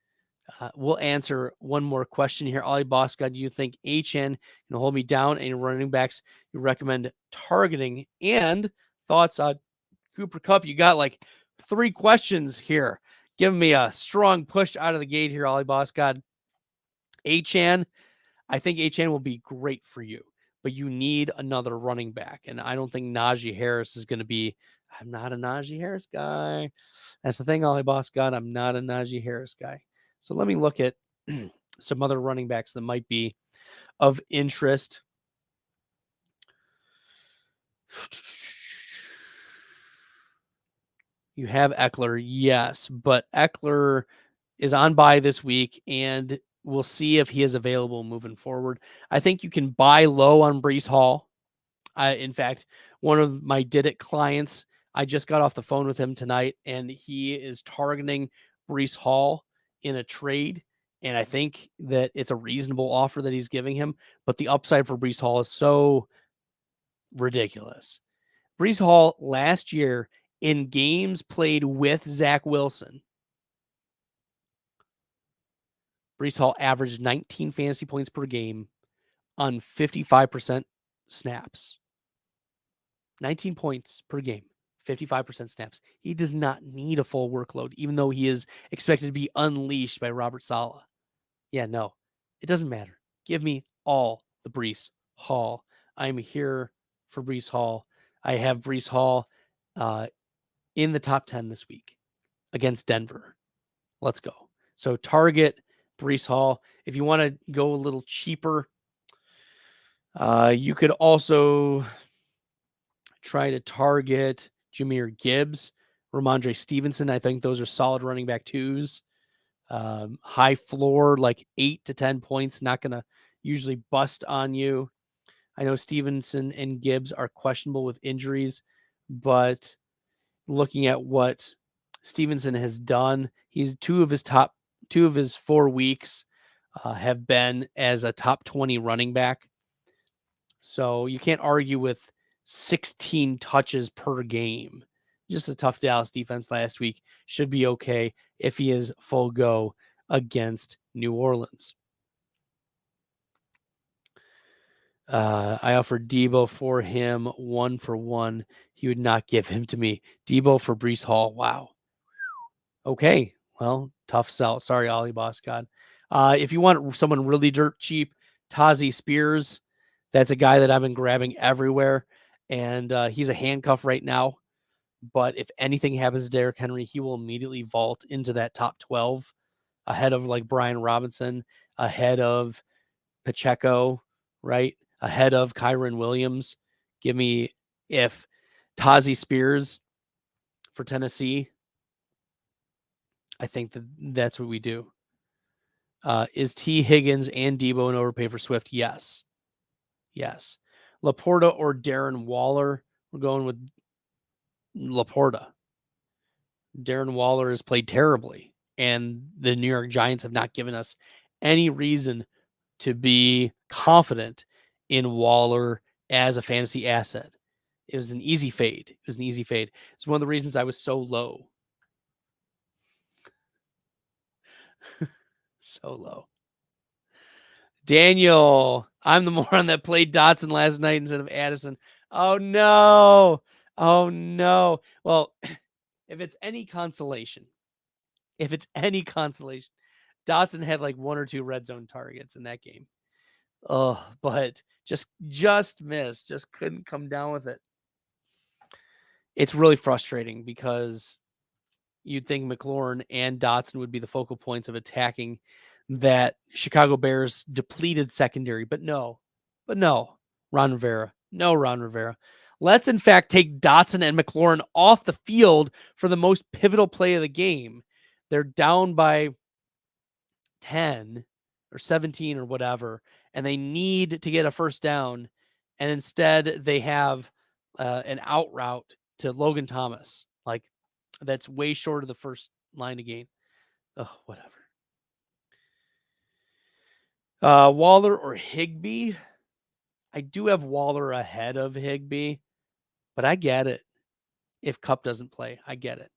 Speaker 2: We'll answer one more question here. Ollie Boss God, do you think HN can hold me down? Any running backs you recommend targeting? And thoughts on Cooper Kupp? You got like 3 questions here. Giving me a strong push out of the gate here, Ollie Boss God. HN, I think HN will be great for you, but you need another running back. And I don't think Najee Harris is going to be. I'm not a Najee Harris guy. That's the thing, Ollie Boss God. I'm not a Najee Harris guy. So let me look at some other running backs that might be of interest. You have Eckler, yes, but Eckler is on bye this week, and we'll see if he is available moving forward. I think you can buy low on Breece Hall. In fact, one of my Did It clients, I just got off the phone with him tonight, and he is targeting Breece Hall in a trade. And I think that it's a reasonable offer that he's giving him, but the upside for Breece Hall is so ridiculous. Breece Hall last year in games played with Zach Wilson, Breece Hall averaged 19 fantasy points per game on 55% snaps. 19 points per game, 55% snaps. He does not need a full workload, even though he is expected to be unleashed by Robert Saleh. Yeah, no, it doesn't matter. Give me all the Breece Hall. I'm here for Breece Hall. I have Breece Hall in the top 10 this week against Denver. Let's go. So target Breece Hall. If you want to go a little cheaper, you could also try to target Jahmyr Gibbs, Ramondre Stevenson. I think those are solid running back 2s. High floor, like 8 to 10 points, not going to usually bust on you. I know Stevenson and Gibbs are questionable with injuries, but looking at what Stevenson has done, he's 2 of his 4 weeks have been as a top 20 running back. So you can't argue with 16 touches per game. Just a tough Dallas defense last week. Should be okay if he is full go against New Orleans. I offered Debo for him 1 for 1. He would not give him to me. Debo for Breece Hall. Wow. Okay. Well, tough sell. Sorry, Ollie Boss God. If you want someone really dirt cheap, Tazi Spears, that's a guy that I've been grabbing everywhere, and he's a handcuff right now. But if anything happens to Derrick Henry, he will immediately vault into that top 12 ahead of like Brian Robinson, ahead of Pacheco, right? Ahead of Kyron Williams. Give me if Tazi Spears for Tennessee. I think that's what we do. Is T. Higgins and Debo an overpay for Swift? Yes. Yes. Laporta or Darren Waller? We're going with Laporta. Darren Waller has played terribly, and the New York Giants have not given us any reason to be confident in Waller as a fantasy asset. It was an easy fade. It's one of the reasons I was so low. So low. Daniel, I'm the moron that played Dotson last night instead of Addison. Oh, no. Well, if it's any consolation, Dotson had like 1 or 2 red zone targets in that game. Oh, but just missed. Just couldn't come down with it. It's really frustrating because you'd think McLaurin and Dotson would be the focal points of attacking that Chicago Bears depleted secondary. But no, Ron Rivera. No, Ron Rivera. Let's, in fact, take Dotson and McLaurin off the field for the most pivotal play of the game. They're down by 10 or 17 or whatever, and they need to get a first down. And instead, they have an out route to Logan Thomas. Like, that's way short of the first line of gain. Oh, whatever. Waller or Higbee? I do have Waller ahead of Higbee, but I get it. If Kupp doesn't play, I get it.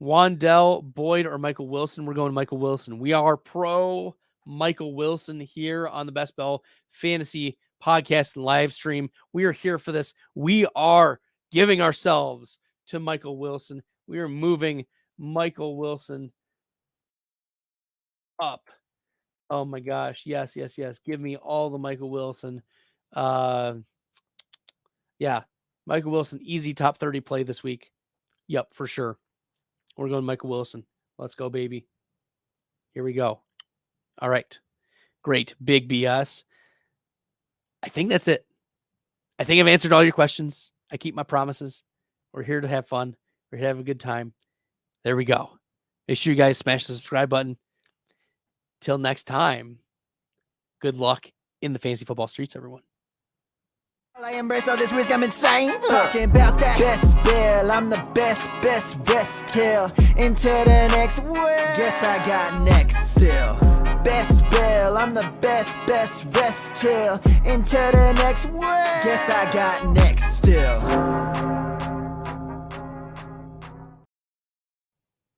Speaker 2: Wandell, Boyd, or Michael Wilson? We're going Michael Wilson. We are pro Michael Wilson here on the Best Bell Fantasy Podcast and live stream. We are here for this. We are giving ourselves to Michael Wilson. We are moving Michael Wilson up. Oh my gosh. Yes. Give me all the Michael Wilson. Yeah. Michael Wilson, easy top 30 play this week. Yep, for sure. We're going Michael Wilson. Let's go, baby. Here we go. All right. Great. Big BS. I think that's it. I think I've answered all your questions. I keep my promises. We're here to have fun. We're here to have a good time. There we go. Make sure you guys smash the subscribe button. Till next time, good luck in the fantasy football streets, everyone.
Speaker 1: I embrace all this risk, I'm insane. Talking about that best bill, I'm the best rest till into the next world. Guess I got next still. Best bill, I'm the best rest till into the next world. Guess I got next still.